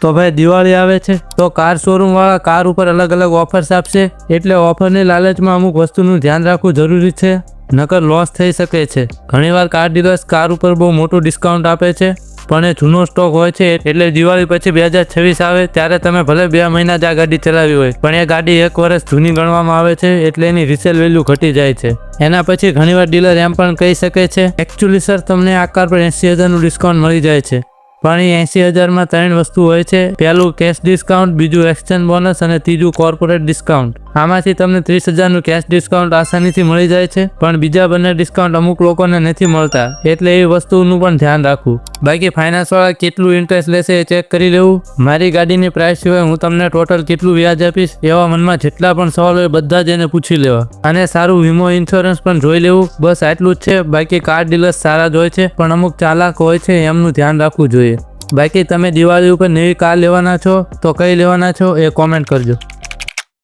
તો ભાઈ દિવાળી આવે છે તો કાર શોરૂમ વાળા કાર ઉપર અલગ અલગ ઓફર્સ આપશે, એટલે ઓફરની લાલચમાં અમુક વસ્તુનું ધ્યાન રાખવું જરૂરી છે, નકર લોસ થઈ શકે છે. ઘણીવાર કાર ડીલર્સ કાર ઉપર બહુ મોટું ડિસ્કાઉન્ટ આપે છે, પણ એ જૂનો સ્ટોક હોય છે, એટલે દિવાળી પછી 2026 આવે ત્યારે તમે ભલે 2 મહિના જ આ ગાડી ચલાવી હોય, પણ એ ગાડી 1 વર્ષ જૂની ગણવામાં આવે છે, એટલે એની રિસેલ વેલ્યુ ઘટી જાય છે. એના પછી ઘણીવાર ડીલર એમ પણ કહી શકે છે, એકચ્યુઅલી સર તમને આ કાર પર 80,000નું ડિસ્કાઉન્ટ મળી જાય છે, પણ એ 80,000માં 3 વસ્તુ હોય છે. પહેલું કેશ ડિસ્કાઉન્ટ, બીજું એક્સચેન્જ બોનસ અને ત્રીજું કોર્પોરેટ ડિસ્કાઉન્ટ. આમાંથી તમને 30,000નું કેશ ડિસ્કાઉન્ટ આસાનીથી મળી જાય છે, પણ બીજા બંને ડિસ્કાઉન્ટ અમુક લોકોને નથી મળતા, એટલે એ વસ્તુનું પણ ધ્યાન રાખવું. બાકી ફાઇનાન્સ વાળા કેટલું ઇન્ટરેસ્ટ લેશે એ ચેક કરી લેવું. મારી ગાડીની પ્રાઇસ સિવાય હું તમને ટોટલ કેટલું વ્યાજ આપીશ એવા મનમાં જેટલા પણ સવાલ હોય બધા જ એને પૂછી લેવા, અને સારું વીમો ઇન્સ્યોરન્સ પણ જોઈ લેવું. બસ આટલું જ છે. બાકી કાર ડીલર્સ સારા જ હોય છે, પણ અમુક ચાલાક હોય છે, એમનું ધ્યાન રાખવું જોઈએ. બાકી તમે દિવાળી ઉપર નવી કાર લેવાના છો તો કઈ લેવાના છો એ કોમેન્ટ કરજો.